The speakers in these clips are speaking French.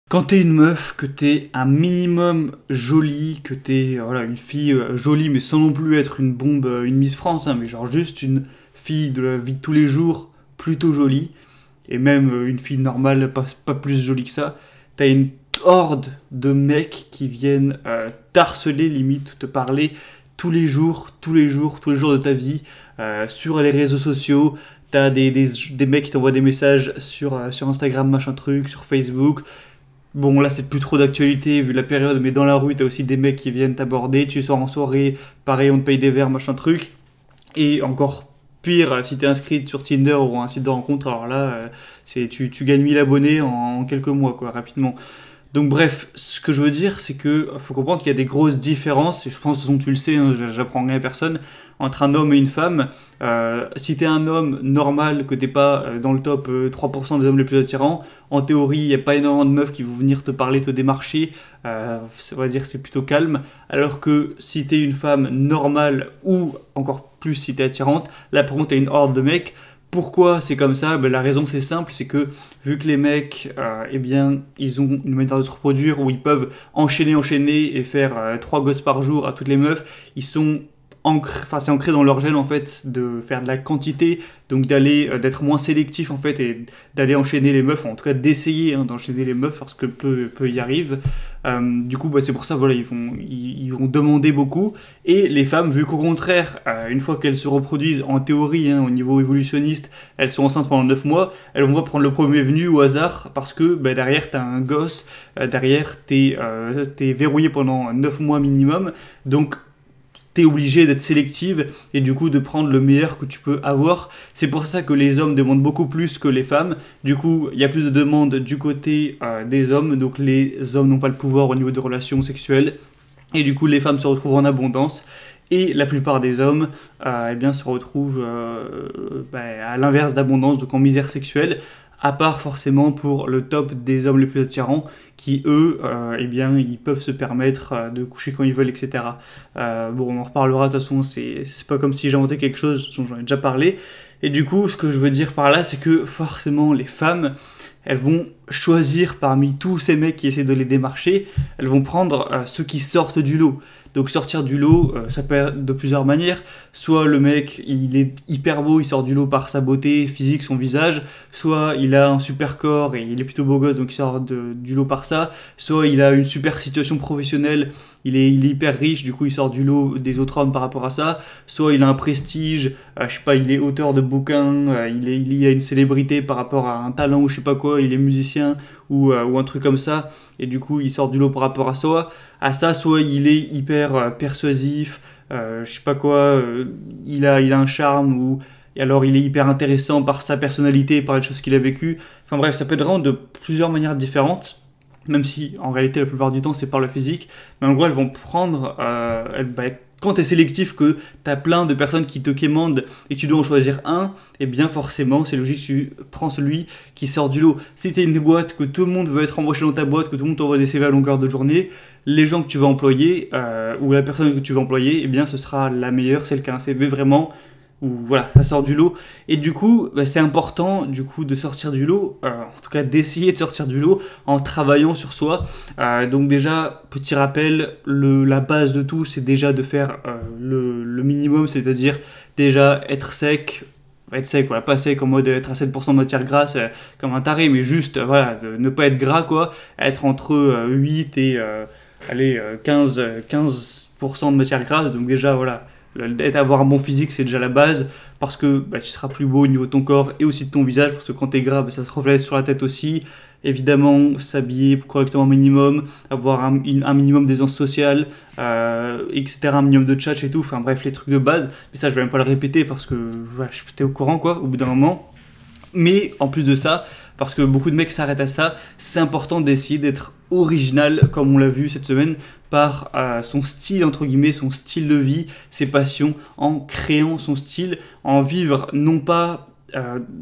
Quand t'es une meuf, que t'es un minimum jolie, que t'es voilà, une fille jolie, mais sans non plus être une bombe, une Miss France, hein, mais genre juste une fille de la vie de tous les jours, plutôt jolie, et même une fille normale, pas plus jolie que ça, t'as une horde de mecs qui viennent t'harceler, limite, te parler tous les jours, tous les jours, tous les jours de ta vie, sur les réseaux sociaux. T'as des mecs qui t'envoient des messages sur Instagram, machin truc, sur Facebook. Bon, là, c'est plus trop d'actualité vu la période, mais dans la rue, t'as aussi des mecs qui viennent t'aborder. Tu sors en soirée, pareil, on te paye des verres, machin truc. Et encore pire, si t'es inscrite sur Tinder ou un site de rencontre, alors là, tu gagnes 1000 abonnés en quelques mois, quoi, rapidement. Donc bref, ce que je veux dire, c'est que faut comprendre qu'il y a des grosses différences, et je pense, de toute façon, tu le sais, hein, j'apprends rien à personne, entre un homme et une femme. Si t'es un homme normal, que t'es pas dans le top 3% des hommes les plus attirants, en théorie, il n'y a pas énormément de meufs qui vont venir te parler, te démarcher, ça va dire que c'est plutôt calme, alors que si t'es une femme normale, ou encore plus si t'es attirante, là par contre t'as une horde de mecs. Pourquoi c'est comme ça? Ben, la raison c'est simple, c'est que vu que les mecs, eh bien, ils ont une manière de se reproduire où ils peuvent enchaîner et faire 3 gosses par jour à toutes les meufs, ils sont enfin c'est ancré dans leur gène en fait de faire de la quantité, donc d'être moins sélectif en fait et d'aller enchaîner les meufs, en tout cas d'essayer d'enchaîner les meufs parce que peu y arrivent. Du coup, bah, c'est pour ça, voilà, ils vont demander beaucoup. Et les femmes, vu qu'au contraire, une fois qu'elles se reproduisent, en théorie, au niveau évolutionniste, elles sont enceintes pendant 9 mois, elles vont pas prendre le premier venu au hasard, parce que bah, derrière, t'as un gosse, derrière, t'es verrouillé pendant 9 mois minimum. Donc, t'es obligé d'être sélective et du coup de prendre le meilleur que tu peux avoir. C'est pour ça que les hommes demandent beaucoup plus que les femmes. Du coup, il y a plus de demandes du côté des hommes. Donc les hommes n'ont pas le pouvoir au niveau des relations sexuelles. Et du coup, les femmes se retrouvent en abondance. Et la plupart des hommes eh bien, se retrouvent à l'inverse d'abondance, donc en misère sexuelle. À part forcément pour le top des hommes les plus attirants, qui eux, eh bien, ils peuvent se permettre de coucher quand ils veulent, etc. Bon, on en reparlera, de toute façon, c'est pas comme si j'inventais quelque chose, j'en ai déjà parlé. Et du coup, ce que je veux dire par là, c'est que forcément, les femmes, elles vont choisir parmi tous ces mecs qui essaient de les démarcher, elles vont prendre ceux qui sortent du lot. Donc sortir du lot, ça peut être de plusieurs manières. Soit le mec, il est hyper beau, il sort du lot par sa beauté physique, son visage. Soit il a un super corps et il est plutôt beau gosse, donc il sort du lot par ça. Soit il a une super situation professionnelle, il est hyper riche, du coup il sort du lot des autres hommes par rapport à ça. Soit il a un prestige, je sais pas, il est auteur de bouquins, il a une célébrité par rapport à un talent ou je sais pas quoi, il est musicien ou un truc comme ça. Et du coup il sort du lot par rapport à ça, soit il est hyper persuasif, je sais pas quoi, il a un charme, ou et alors il est hyper intéressant par sa personnalité, par les choses qu'il a vécues. Enfin bref, ça peut être vraiment de plusieurs manières différentes, même si en réalité la plupart du temps c'est par le physique. Mais en gros elles vont prendre, quand tu es sélectif, que tu as plein de personnes qui te quémandent et que tu dois en choisir un, et bien forcément, c'est logique que tu prends celui qui sort du lot. Si tu es une boîte, que tout le monde veut être embauché dans ta boîte, que tout le monde t'envoie des CV à longueur de journée, les gens que tu vas employer, ou la personne que tu vas employer, eh bien ce sera la meilleure, celle qui a un CV vraiment où voilà, ça sort du lot. Et du coup, c'est important du coup de sortir du lot, en tout cas d'essayer de sortir du lot en travaillant sur soi. Donc déjà, petit rappel, la base de tout, c'est déjà de faire le minimum, c'est-à-dire déjà être sec, voilà, pas sec en mode être à 7% de matière grasse comme un taré, mais juste voilà, de ne pas être gras, quoi, être entre 8 et 15% de matière grasse. Donc déjà voilà, avoir un bon physique, c'est déjà la base, parce que tu seras plus beau au niveau de ton corps et aussi de ton visage, parce que quand t'es gras, ça se reflète sur la tête aussi. Évidemment, s'habiller correctement minimum, avoir un minimum d'aisance sociale, etc., un minimum de tchatch et tout, enfin bref, les trucs de base. Mais ça, je vais même pas le répéter parce que voilà, je suis au courant, quoi, au bout d'un moment. Mais en plus de ça, parce que beaucoup de mecs s'arrêtent à ça, c'est important d'essayer d'être original, comme on l'a vu cette semaine, par son style, entre guillemets, son style de vie, ses passions, en créant son style, en vivre, non pas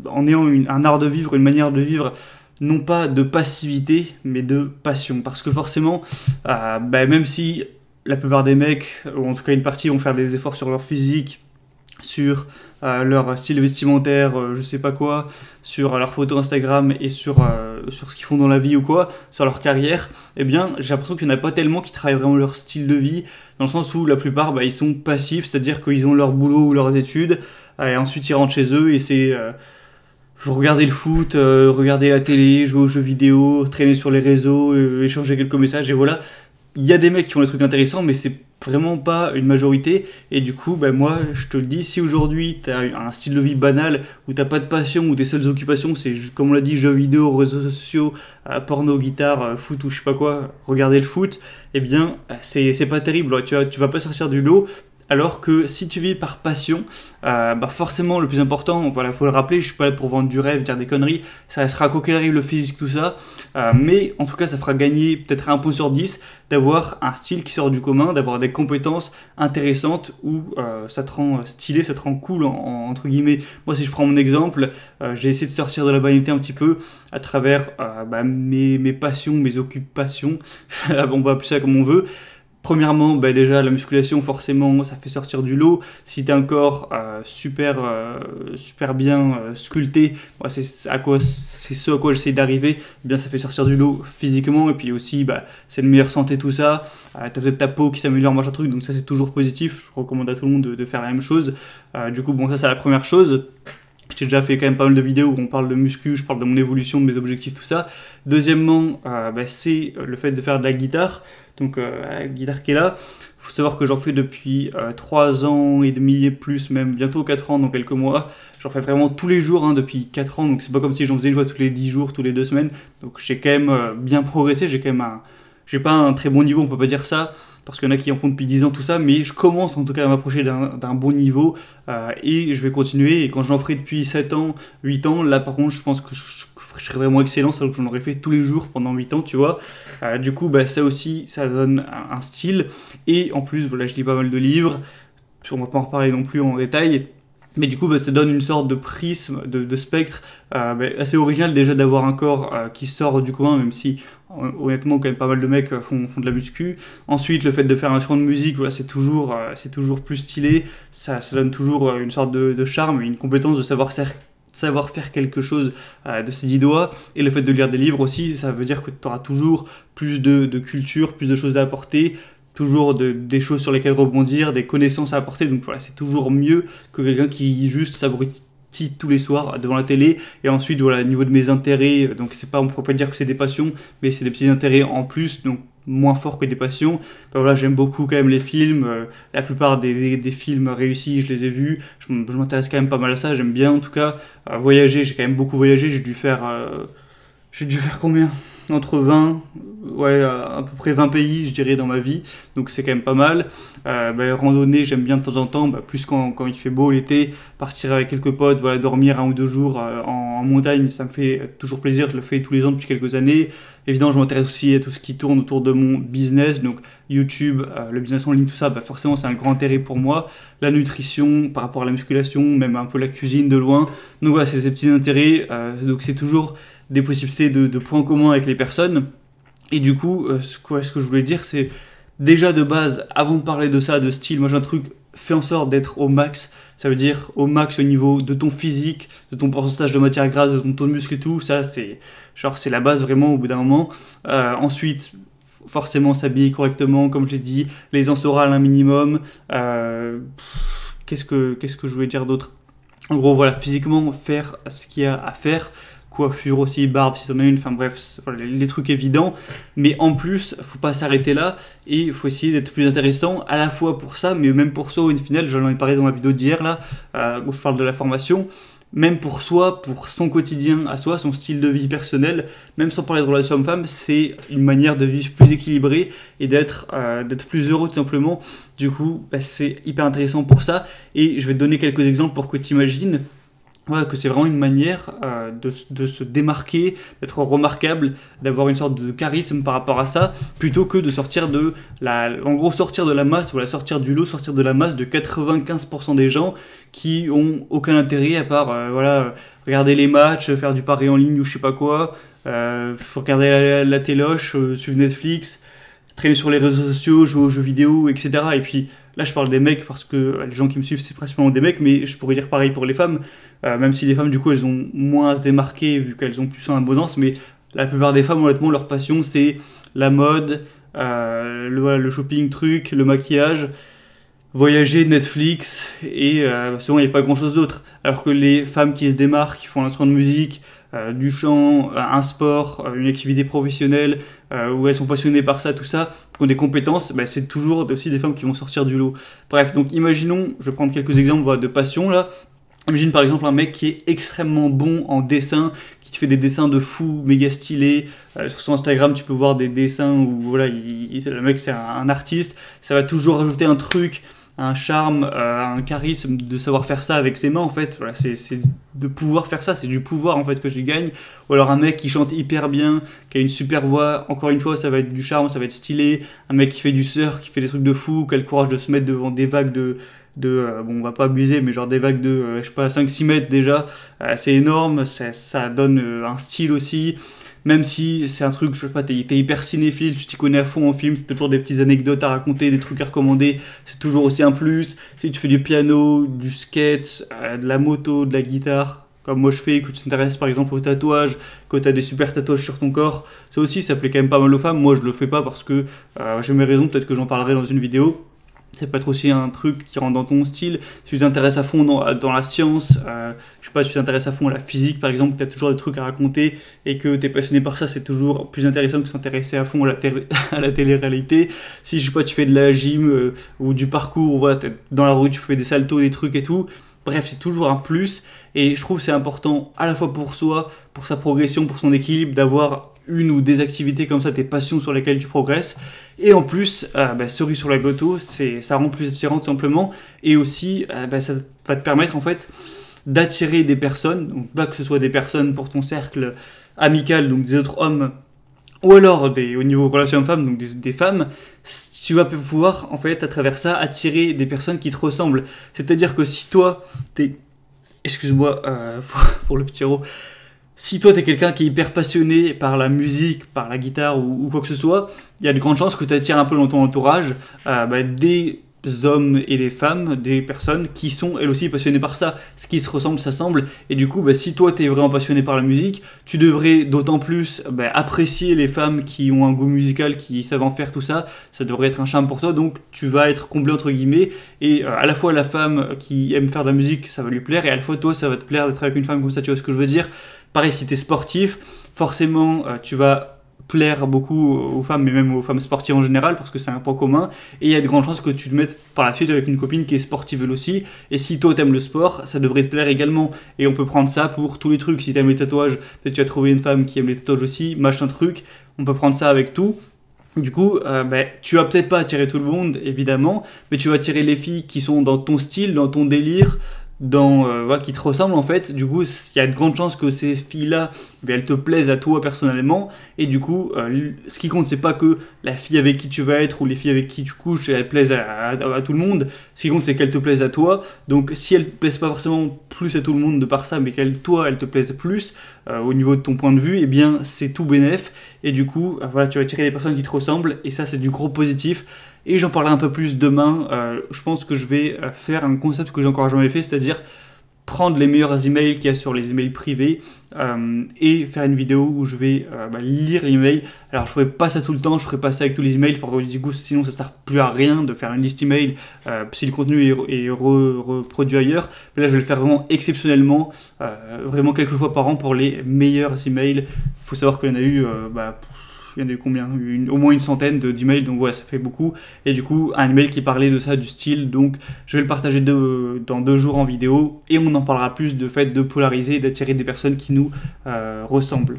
en ayant un art de vivre, une manière de vivre, non pas de passivité, mais de passion. Parce que forcément, même si la plupart des mecs, ou en tout cas une partie, vont faire des efforts sur leur physique, sur leur style vestimentaire, je sais pas quoi, sur leurs photos Instagram et sur ce qu'ils font dans la vie ou quoi, sur leur carrière, eh bien j'ai l'impression qu'il n'y en a pas tellement qui travaillent vraiment leur style de vie, dans le sens où la plupart ils sont passifs, c'est-à-dire qu'ils ont leur boulot ou leurs études, et ensuite ils rentrent chez eux et c'est regarder le foot, regarder la télé, jouer aux jeux vidéo, traîner sur les réseaux, échanger quelques messages, et voilà. Il y a des mecs qui font des trucs intéressants, mais c'est vraiment pas une majorité. Et du coup, moi, je te le dis, si aujourd'hui t'as un style de vie banal, où t'as pas de passion, où tes seules occupations, c'est, comme on l'a dit, jeux vidéo, réseaux sociaux, porno, guitare, foot ou je sais pas quoi, regarder le foot, eh bien, c'est pas terrible. Tu vas pas sortir du lot. Alors que si tu vis par passion, forcément le plus important, voilà, faut le rappeler, je suis pas là pour vendre du rêve, dire des conneries, ça restera quoi qu'il arrive le physique, tout ça, mais en tout cas ça fera gagner peut-être un point sur 10 d'avoir un style qui sort du commun, d'avoir des compétences intéressantes où ça te rend stylé, ça te rend cool entre guillemets. Moi si je prends mon exemple, j'ai essayé de sortir de la banalité un petit peu à travers mes passions, mes occupations, on va appeler ça comme on veut. Premièrement, déjà la musculation, forcément, ça fait sortir du lot. Si tu as un corps super bien sculpté, c'est ce à quoi j'essaie d'arriver, eh bien ça fait sortir du lot physiquement. Et puis aussi, c'est une meilleure santé, tout ça. Tu as peut-être ta peau qui s'améliore, machin truc, donc ça c'est toujours positif. Je recommande à tout le monde de faire la même chose. Du coup, ça c'est la première chose. J'ai déjà fait quand même pas mal de vidéos où on parle de muscu, je parle de mon évolution, de mes objectifs, tout ça. Deuxièmement, c'est le fait de faire de la guitare. Donc la guitare qui est là, il faut savoir que j'en fais depuis 3 ans et demi et plus, même bientôt 4 ans dans quelques mois. J'en fais vraiment tous les jours depuis 4 ans, donc c'est pas comme si j'en faisais une fois tous les 10 jours, tous les 2 semaines. Donc j'ai quand même bien progressé, j'ai pas un très bon niveau, on peut pas dire ça, parce qu'il y en a qui en font depuis 10 ans, tout ça, mais je commence en tout cas à m'approcher d'un bon niveau, et je vais continuer, et quand j'en ferai depuis 7 ans, 8 ans, là par contre je pense que je serais vraiment excellent, alors que j'en aurais fait tous les jours pendant 8 ans, tu vois. Du coup, ça aussi, ça donne un style, et en plus, voilà, je lis pas mal de livres, on va pas en reparler non plus en détail, mais du coup, ça donne une sorte de prisme, de spectre assez original déjà d'avoir un corps qui sort du commun, même si honnêtement, quand même pas mal de mecs font de la muscu. Ensuite, le fait de faire un instrument de musique, voilà, c'est toujours plus stylé, ça donne toujours une sorte de charme, une compétence de savoir faire quelque chose de ses 10 doigts, et le fait de lire des livres aussi, ça veut dire que tu auras toujours plus de culture, plus de choses à apporter, toujours des choses sur lesquelles rebondir, des connaissances à apporter, donc voilà, c'est toujours mieux que quelqu'un qui juste s'abrutit tous les soirs devant la télé. Et ensuite, voilà, au niveau de mes intérêts, donc on ne pourrait pas dire que c'est des passions, mais c'est des petits intérêts en plus, donc moins forts que des passions. Voilà, j'aime beaucoup quand même les films, la plupart des films réussis, je les ai vus, je m'intéresse quand même pas mal à ça, j'aime bien en tout cas. Voyager, j'ai quand même beaucoup voyagé, j'ai dû faire combien ? Entre 20, à peu près 20 pays, je dirais, dans ma vie, donc c'est quand même pas mal. Randonnée, j'aime bien de temps en temps, plus quand il fait beau l'été, partir avec quelques potes, voilà, dormir 1 ou 2 jours en montagne, ça me fait toujours plaisir, je le fais tous les ans depuis quelques années. Évidemment, je m'intéresse aussi à tout ce qui tourne autour de mon business, donc YouTube, le business en ligne, tout ça, forcément c'est un grand intérêt pour moi. La nutrition, par rapport à la musculation, même un peu la cuisine de loin, donc voilà, c'est ces petits intérêts, donc c'est toujours des possibilités de points communs avec les personnes. Et du coup, ce que je voulais dire, c'est déjà de base, avant de parler de ça, de style, machin truc, fais en sorte d'être au max. Ça veut dire au max au niveau de ton physique, de ton pourcentage de matière grasse, de ton taux de muscle et tout. Ça, c'est la base vraiment au bout d'un moment. Ensuite, forcément s'habiller correctement, comme j'ai dit, l'aisance orale un minimum. Qu'est-ce que je voulais dire d'autre ? En gros, voilà, physiquement, faire ce qu'il y a à faire. Coiffure aussi, barbe si t'en as une, enfin bref, voilà, les trucs évidents, mais en plus, faut pas s'arrêter là, et il faut essayer d'être plus intéressant, à la fois pour ça, mais même pour soi, au final, j'en ai parlé dans ma vidéo d'hier, là, où je parle de la formation, même pour soi, pour son quotidien à soi, son style de vie personnel, même sans parler de relation homme-femme, c'est une manière de vivre plus équilibrée, et d'être plus heureux tout simplement. Du coup, c'est hyper intéressant pour ça, et je vais te donner quelques exemples pour que tu imagines. Voilà, que c'est vraiment une manière de se démarquer, d'être remarquable, d'avoir une sorte de charisme par rapport à ça, plutôt que de sortir de la masse, voilà, sortir du lot, sortir de la masse de 95% des gens qui ont aucun intérêt à part regarder les matchs, faire du pari en ligne ou je sais pas quoi, regarder la téloche, suivre Netflix, traîner sur les réseaux sociaux, jouer aux jeux vidéo, etc. Et puis là je parle des mecs parce que les gens qui me suivent c'est principalement des mecs, mais je pourrais dire pareil pour les femmes, même si les femmes du coup elles ont moins à se démarquer vu qu'elles ont plus en abondance, mais la plupart des femmes honnêtement leur passion c'est la mode, le shopping truc, le maquillage, voyager, Netflix, et souvent il n'y a pas grand chose d'autre. Alors que les femmes qui se démarquent, qui font un instrument de musique, du chant, un sport, une activité professionnelle, où elles sont passionnées par ça, tout ça, qui ont des compétences, bah, c'est toujours aussi des femmes qui vont sortir du lot. Bref, donc imaginons, je vais prendre quelques exemples voilà, de passion là. Imagine par exemple un mec qui est extrêmement bon en dessin, qui te fait des dessins de fou, méga stylés. Sur son Instagram, tu peux voir des dessins où voilà, le mec c'est un artiste. Ça va toujours rajouter un truc, un charme, un charisme de savoir faire ça avec ses mains en fait. Voilà, c'est de pouvoir faire ça, c'est du pouvoir en fait que tu gagnes. Ou alors un mec qui chante hyper bien, qui a une super voix. Encore une fois, ça va être du charme, ça va être stylé. Un mec qui fait du surf, qui fait des trucs de fou, qui a le courage de se mettre devant des vagues bon on va pas abuser mais genre des vagues de je sais pas 5-6 mètres déjà, c'est énorme, ça donne un style aussi, même si c'est un truc, je sais pas, t'es hyper cinéphile, tu t'y connais à fond en film, t'as toujours des petites anecdotes à raconter, des trucs à recommander, c'est toujours aussi un plus. Si tu fais du piano, du skate, de la moto, de la guitare, comme moi je fais, que tu t'intéresses par exemple au tatouage, que tu as des super tatouages sur ton corps, ça aussi ça plaît quand même pas mal aux femmes. Moi je le fais pas parce que j'ai mes raisons, peut-être que j'en parlerai dans une vidéo. Ça peut être aussi un truc qui rentre dans ton style. Si tu t'intéresses à fond dans la science, je sais pas, si tu t'intéresses à fond à la physique par exemple, tu as toujours des trucs à raconter et que tu es passionné par ça, c'est toujours plus intéressant que s'intéresser à fond à à la télé-réalité. Si je sais pas, tu fais de la gym ou du parcours, voilà, dans la rue tu fais des saltos, des trucs et tout. Bref, c'est toujours un plus et je trouve que c'est important à la fois pour soi, pour sa progression, pour son équilibre, d'avoir une ou des activités comme ça, tes passions sur lesquelles tu progresses. Et en plus, cerise sur la gâteau, ça rend plus attirant tout simplement. Et aussi, ça va te permettre en fait d'attirer des personnes, donc pas que ce soit des personnes pour ton cercle amical, donc des autres hommes, ou alors au niveau relation homme-femme, donc des femmes, tu vas pouvoir en fait à travers ça attirer des personnes qui te ressemblent. C'est-à-dire que si toi, excuse-moi pour le petit rot, si toi t'es quelqu'un qui est hyper passionné par la musique, par la guitare ou quoi que ce soit, il y a de grandes chances que tu attires un peu dans ton entourage des hommes et des femmes, des personnes qui sont elles aussi passionnées par ça. Ce qui se ressemble s'assemble. Et du coup, si toi t'es vraiment passionné par la musique, tu devrais d'autant plus apprécier les femmes qui ont un goût musical, qui savent en faire tout ça. Ça devrait être un charme pour toi. Donc tu vas être comblé entre guillemets. Et à la fois la femme qui aime faire de la musique, ça va lui plaire. Et à la fois toi, ça va te plaire d'être avec une femme comme ça. Tu vois ce que je veux dire ? Pareil, si tu es sportif, forcément, tu vas plaire beaucoup aux femmes, mais même aux femmes sportives en général, parce que c'est un point commun. Et il y a de grandes chances que tu te mettes par la suite avec une copine qui est sportive elle aussi. Et si toi t'aimes le sport, ça devrait te plaire également. Et on peut prendre ça pour tous les trucs. Si t'aimes les tatouages, peut-être tu vas trouver une femme qui aime les tatouages aussi, machin truc. On peut prendre ça avec tout. Du coup, tu vas peut-être pas attirer tout le monde, évidemment, mais tu vas attirer les filles qui sont dans ton style, dans ton délire, qui te ressemblent en fait. Du coup, il y a de grandes chances que ces filles-là, elles te plaisent à toi personnellement. Et du coup, ce qui compte, c'est pas que la fille avec qui tu vas être ou les filles avec qui tu couches, elles plaisent à tout le monde. Ce qui compte, c'est qu'elles te plaisent à toi. Donc, si elles te plaisent pas forcément plus à tout le monde de par ça, mais qu'elles te plaisent plus au niveau de ton point de vue, eh bien, c'est tout bénef. Et du coup, tu vas attirer des personnes qui te ressemblent. Et ça, c'est du gros positif. Et j'en parlerai un peu plus demain. Je pense que je vais faire un concept que j'ai encore jamais fait, c'est-à-dire prendre les meilleurs emails qu'il y a sur les emails privés et faire une vidéo où je vais lire l'email. Alors je ferai pas ça tout le temps, je ferai pas ça avec tous les emails, parce que du coup sinon ça sert plus à rien de faire une liste email si le contenu est reproduit ailleurs. Mais là je vais le faire vraiment exceptionnellement, vraiment quelques fois par an pour les meilleurs emails. Il faut savoir qu'il y en a eu... il y en a eu combien ? Au moins une centaine d'emails, donc voilà, ça fait beaucoup. Et du coup, un email qui parlait de ça, du style, donc je vais le partager dans 2 jours en vidéo, et on en parlera plus de fait de polariser et d'attirer des personnes qui nous ressemblent.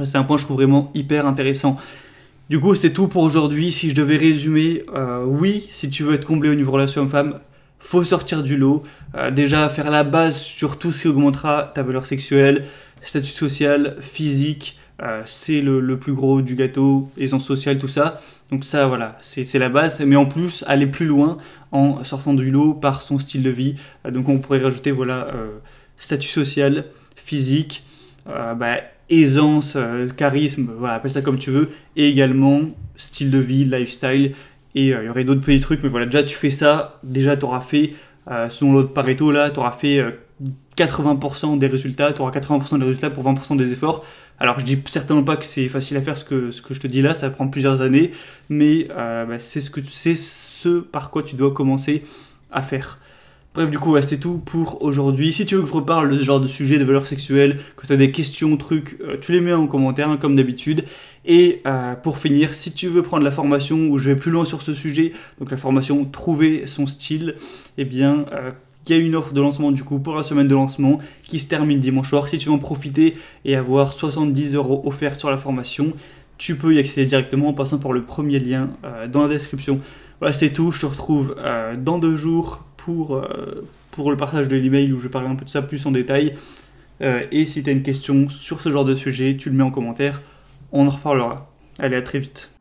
C'est un point que je trouve vraiment hyper intéressant. Du coup, c'est tout pour aujourd'hui. Si je devais résumer, oui, si tu veux être comblé au niveau relation homme-femme, faut sortir du lot. Déjà, faire la base sur tout ce qui augmentera ta valeur sexuelle, statut social, physique, c'est le plus gros du gâteau, aisance sociale, tout ça. Donc ça, voilà, c'est la base. Mais en plus, aller plus loin en sortant du lot par son style de vie. Donc on pourrait rajouter, statut social, physique, aisance, charisme, voilà, appelle ça comme tu veux. Et également, style de vie, lifestyle. et il y aurait d'autres petits trucs, mais voilà, déjà tu fais ça, déjà tu auras fait, selon l'autre Pareto là, tu auras fait 80% des résultats, tu auras 80% des résultats pour 20% des efforts. Alors je dis certainement pas que c'est facile à faire ce que je te dis là, ça prend plusieurs années, mais c'est ce par quoi tu dois commencer à faire. Bref, du coup, ouais, c'est tout pour aujourd'hui. Si tu veux que je reparle de ce genre de sujet, de valeurs sexuelles, que tu as des questions, trucs, tu les mets en commentaire, hein, comme d'habitude. Et pour finir, si tu veux prendre la formation où je vais plus loin sur ce sujet, donc la formation Trouver son style, eh bien, il y a une offre de lancement du coup pour la semaine de lancement qui se termine dimanche soir. Si tu veux en profiter et avoir 70 € offerts sur la formation, tu peux y accéder directement en passant par le premier lien dans la description. Voilà, c'est tout. Je te retrouve dans 2 jours pour le partage de l'email où je vais parler un peu de ça plus en détail. Et si tu as une question sur ce genre de sujet, tu le mets en commentaire, on en reparlera. Allez, à très vite.